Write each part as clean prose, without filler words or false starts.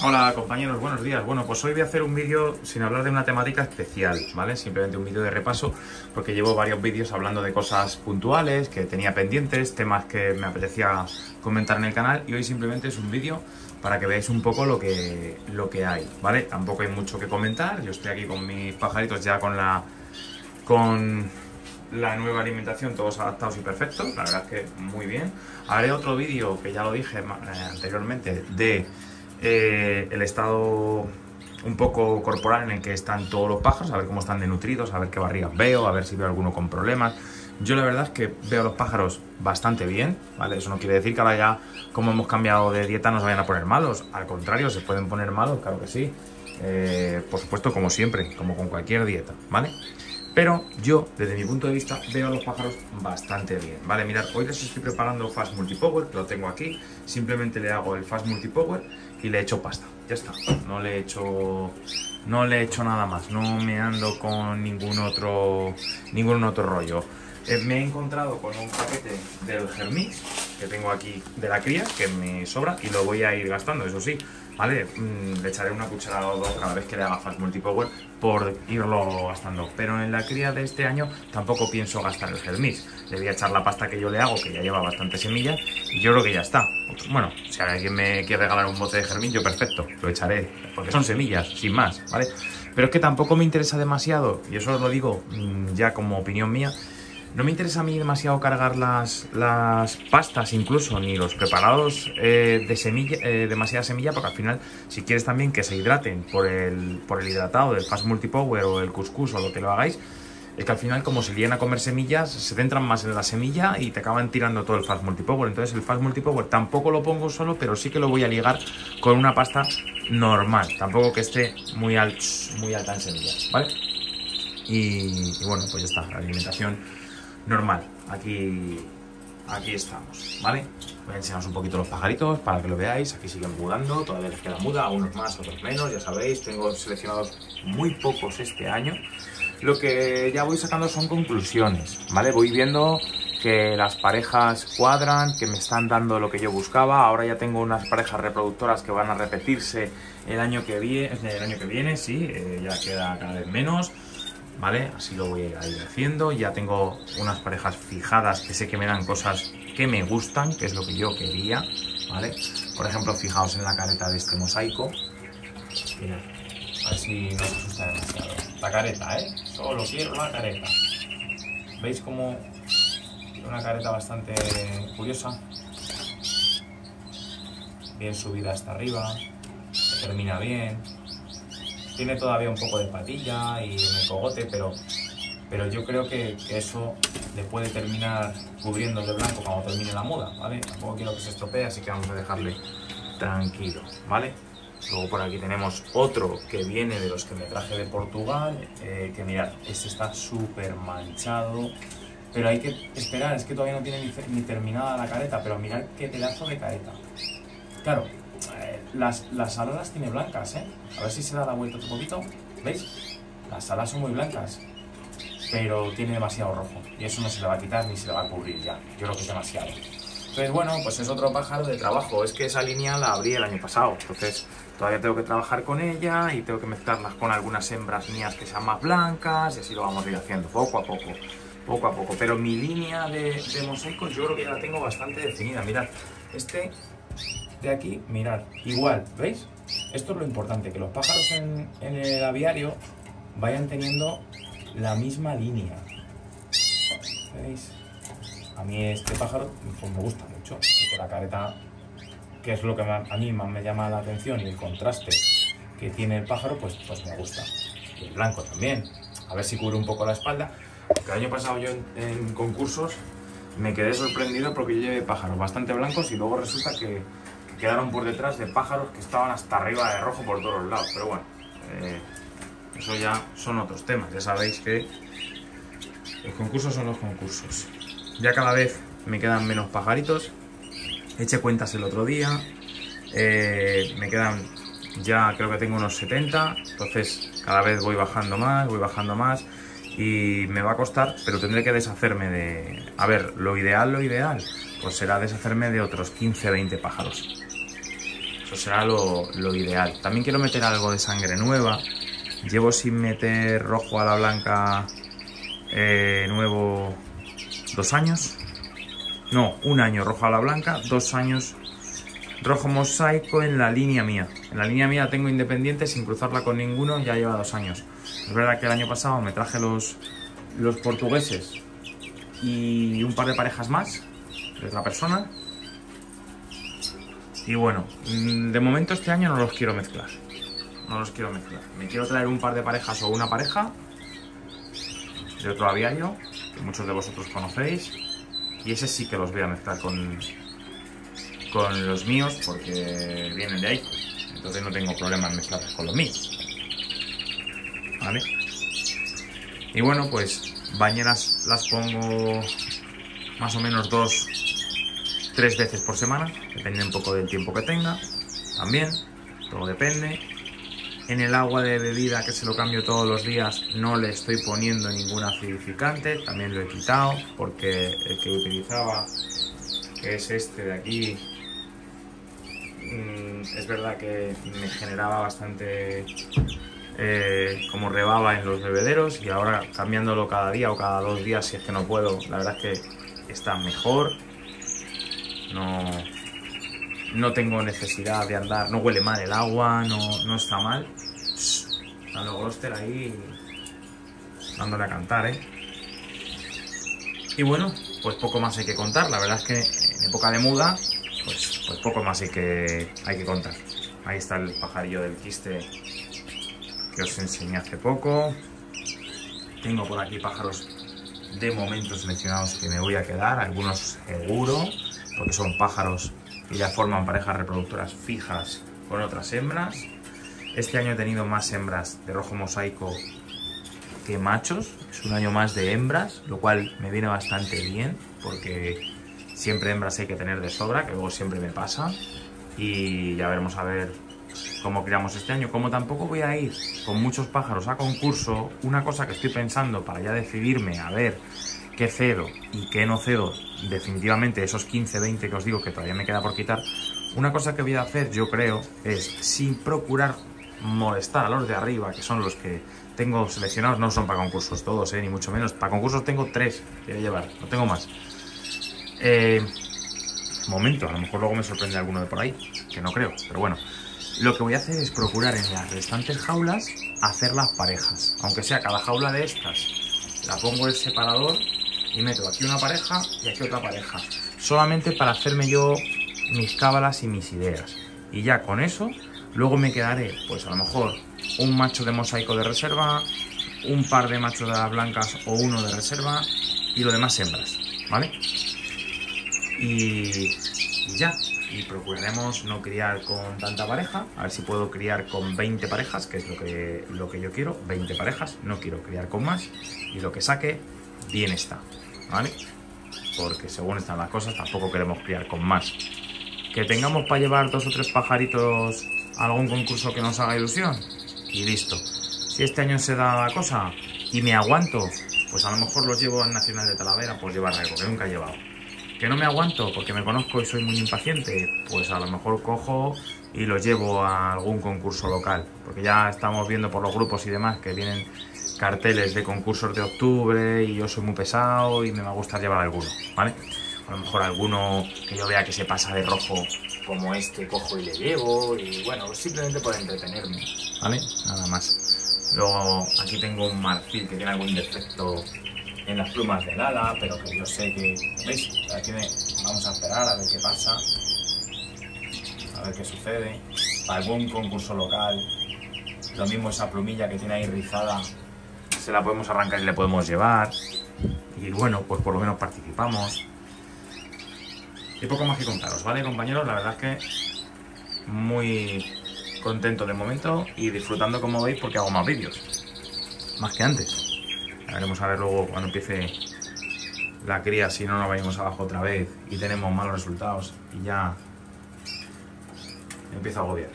Hola compañeros, buenos días. Bueno, pues hoy voy a hacer un vídeo sin hablar de una temática especial, ¿vale? Simplemente un vídeo de repaso, porque llevo varios vídeos hablando de cosas puntuales que tenía pendientes, temas que me apetecía comentar en el canal, y hoy simplemente es un vídeo para que veáis un poco lo que hay, ¿vale? Tampoco hay mucho que comentar. Yo estoy aquí con mis pajaritos ya con la nueva alimentación, todos adaptados y perfectos, la verdad es que muy bien. Haré otro vídeo, que ya lo dije anteriormente, de el estado un poco corporal en el que están todos los pájaros, a ver cómo están de nutridos, a ver qué barrigas veo, a ver si veo alguno con problemas. Yo la verdad es que veo a los pájaros bastante bien, ¿vale? Eso no quiere decir que ahora ya, como hemos cambiado de dieta, nos vayan a poner malos. Al contrario, se pueden poner malos, claro que sí. Por supuesto, como siempre, como con cualquier dieta, ¿vale? Pero yo, desde mi punto de vista, veo a los pájaros bastante bien, ¿vale? Mirad, hoy les estoy preparando Fast Multipower, que lo tengo aquí. Simplemente le hago el Fast Multipower y le echo pasta. Ya está. No le echo nada más. No me ando con ningún otro rollo. Me he encontrado con un paquete del Germix que tengo aquí de la cría, que me sobra y lo voy a ir gastando, eso sí, ¿vale? Le echaré una cucharada o dos cada vez que le haga Fast Multipower por irlo gastando. Pero en la cría de este año tampoco pienso gastar el Germix. Le voy a echar la pasta que yo le hago, que ya lleva bastante semillas, y yo creo que ya está. Bueno, si alguien me quiere regalar un bote de Germix, yo perfecto, lo echaré, porque son semillas, sin más, ¿vale? Pero es que tampoco me interesa demasiado, y eso os lo digo ya como opinión mía. No me interesa a mí demasiado cargar las pastas incluso, ni los preparados de semilla, demasiada semilla, porque al final, si quieres también que se hidraten por el hidratado del Fast Multipower o el couscous o lo que lo hagáis, es que al final, como se llegan a comer semillas, se centran más en la semilla y te acaban tirando todo el Fast Multipower. Entonces el Fast Multipower tampoco lo pongo solo, pero sí que lo voy a ligar con una pasta normal, tampoco que esté muy alta en semillas, ¿vale? Y bueno, pues ya está, la alimentación normal, aquí estamos, ¿vale? Voy a enseñaros un poquito los pajaritos para que lo veáis. Aquí siguen mudando, todavía les queda muda, unos más, otros menos, ya sabéis. Tengo seleccionados muy pocos este año. Lo que ya voy sacando son conclusiones, ¿vale? Voy viendo que las parejas cuadran, que me están dando lo que yo buscaba. Ahora ya tengo unas parejas reproductoras que van a repetirse el año que viene, sí, ya queda cada vez menos, ¿vale? Así lo voy a ir haciendo. Ya tengo unas parejas fijadas que sé que me dan cosas que me gustan, que es lo que yo quería, ¿vale? Por ejemplo, fijaos en la careta de este mosaico. Mirad, a ver si no os asusta demasiado. La careta, ¿eh? Solo quiero la careta. ¿Veis cómo una careta bastante curiosa? Bien subida hasta arriba, que termina bien. Tiene todavía un poco de patilla y en el cogote, pero yo creo que eso le puede terminar cubriendo de blanco cuando termine la muda, ¿vale? Tampoco quiero que se estropee, así que vamos a dejarle tranquilo, ¿vale? Luego por aquí tenemos otro que viene de los que me traje de Portugal, que mirad, este está súper manchado, pero hay que esperar, es que todavía no tiene ni terminada la careta, pero mirad qué pedazo de careta. Claro, las alas las tiene blancas, ¿eh? A ver si se da la vuelta un poquito. ¿Veis? Las alas son muy blancas, pero tiene demasiado rojo. Y eso no se le va a quitar ni se le va a cubrir ya. Yo creo que es demasiado. Entonces, bueno, pues es otro pájaro de trabajo. Es que esa línea la abrí el año pasado. Entonces, todavía tengo que trabajar con ella y tengo que mezclarlas con algunas hembras mías que sean más blancas. Y así lo vamos a ir haciendo, poco a poco. Poco a poco. Pero mi línea de mosaicos yo creo que ya la tengo bastante definida. Mirad, este de aquí, mirad, igual, ¿veis? Esto es lo importante, que los pájaros en el aviario vayan teniendo la misma línea. ¿Veis? A mí este pájaro pues, me gusta mucho, porque la careta, que es lo que a mí más me llama la atención, y el contraste que tiene el pájaro, pues me gusta. Y el blanco también. A ver si cubre un poco la espalda. El año pasado yo en concursos me quedé sorprendido porque yo llevé pájaros bastante blancos y luego resulta que quedaron por detrás de pájaros que estaban hasta arriba de rojo por todos los lados. Pero bueno, eso ya son otros temas. Ya sabéis que los concursos son los concursos. Ya cada vez me quedan menos pajaritos. Eché cuentas el otro día. Me quedan, ya creo que tengo unos 70. Entonces cada vez voy bajando más. Y me va a costar, pero tendré que deshacerme de... A ver, lo ideal, pues será deshacerme de otros 15-20 pájaros. pues será lo ideal. También quiero meter algo de sangre nueva. Llevo sin meter rojo a la blanca nuevo 2 años. No, 1 año rojo a la blanca, 2 años rojo mosaico en la línea mía. En la línea mía tengo independiente sin cruzarla con ninguno, ya lleva 2 años. Es verdad que el año pasado me traje los portugueses y un par de parejas más de otra persona. Y bueno, de momento este año no los quiero mezclar. No los quiero mezclar. Me quiero traer un par de parejas o una pareja de otro aviario, que muchos de vosotros conocéis. Y ese sí que los voy a mezclar con los míos, porque vienen de ahí. Entonces no tengo problema en mezclarlos con los míos. ¿Vale? Y bueno, pues bañeras las pongo más o menos 2-3 veces por semana. Depende un poco del tiempo que tenga. También, todo depende. En el agua de bebida, que se lo cambio todos los días, no le estoy poniendo ningún acidificante. También lo he quitado porque el que utilizaba, que es este de aquí, es verdad que me generaba bastante como rebaba en los bebederos, y ahora cambiándolo cada día o cada 2 días si es que no puedo, la verdad es que está mejor. No tengo necesidad de andar, no huele mal el agua, no está mal. Está el Gloster ahí dándole a cantar, ¿eh? Y bueno, pues poco más hay que contar. La verdad es que en época de muda, pues poco más hay que contar. Ahí está el pajarillo del quiste que os enseñé hace poco. Tengo por aquí pájaros de momento seleccionados que me voy a quedar, algunos seguro, porque son pájaros y ya forman parejas reproductoras fijas con otras hembras. Este año he tenido más hembras de rojo mosaico que machos. Es un año más de hembras, lo cual me viene bastante bien, porque siempre hembras hay que tener de sobra, que luego siempre me pasa. Y ya veremos a ver cómo criamos este año. Como tampoco voy a ir con muchos pájaros a concurso, una cosa que estoy pensando para ya decidirme a ver qué cedo y qué no cedo, definitivamente esos 15-20 que os digo que todavía me queda por quitar, una cosa que voy a hacer, yo creo, es sin procurar molestar a los de arriba, que son los que tengo seleccionados. No son para concursos todos, ni mucho menos. Para concursos tengo 3 que voy a llevar, no tengo más. Momento, a lo mejor luego me sorprende alguno de por ahí, que no creo, pero bueno. Lo que voy a hacer es procurar en las restantes jaulas hacer las parejas, aunque sea cada jaula de estas la pongo el separador y meto aquí una pareja y aquí otra pareja, solamente para hacerme yo mis cábalas y mis ideas. Y ya con eso, luego me quedaré, pues a lo mejor un macho de mosaico de reserva, un par de machos de las blancas o uno de reserva y lo demás hembras, ¿vale? Y ya, y procuraremos no criar con tanta pareja, a ver si puedo criar con 20 parejas, que es lo que yo quiero, 20 parejas, no quiero criar con más, y lo que saque, bien está, ¿vale? Porque según están las cosas, tampoco queremos criar con más. Que tengamos para llevar 2 o 3 pajaritos a algún concurso que nos haga ilusión, y listo. Si este año se da la cosa y me aguanto, pues a lo mejor los llevo al Nacional de Talavera, pues llevar algo que nunca he llevado. Que no me aguanto porque me conozco y soy muy impaciente, pues a lo mejor cojo y los llevo a algún concurso local, porque ya estamos viendo por los grupos y demás que vienen carteles de concursos de octubre y yo soy muy pesado y me va a gustar llevar alguno, ¿vale? A lo mejor alguno que yo vea que se pasa de rojo como este, cojo y le llevo, y bueno, simplemente por entretenerme, ¿vale? Nada más. Luego aquí tengo un marfil que tiene algún defecto en las plumas del ala, pero que yo sé que, ¿veis? Aquí vamos a esperar a ver qué pasa, a ver qué sucede. Para algún concurso local, lo mismo esa plumilla que tiene ahí rizada, se la podemos arrancar y le podemos llevar. Y bueno, pues por lo menos participamos. Y poco más que contaros, ¿vale, compañeros? La verdad es que muy contento de momento y disfrutando, como veis, porque hago más vídeos, más que antes. Veremos a ver luego cuando empiece la cría, si no nos venimos abajo otra vez y tenemos malos resultados y ya empiezo a agobiar.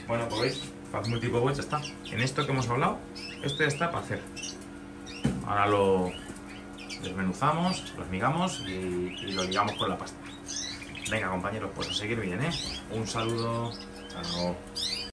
Bueno, pues veis, Paz Multiple Watch ya está. En esto que hemos hablado, esto ya está para hacer. Ahora lo desmenuzamos, lo esmigamos y lo ligamos con la pasta. Venga, compañeros, pues a seguir bien, ¿eh? Un saludo. Chao.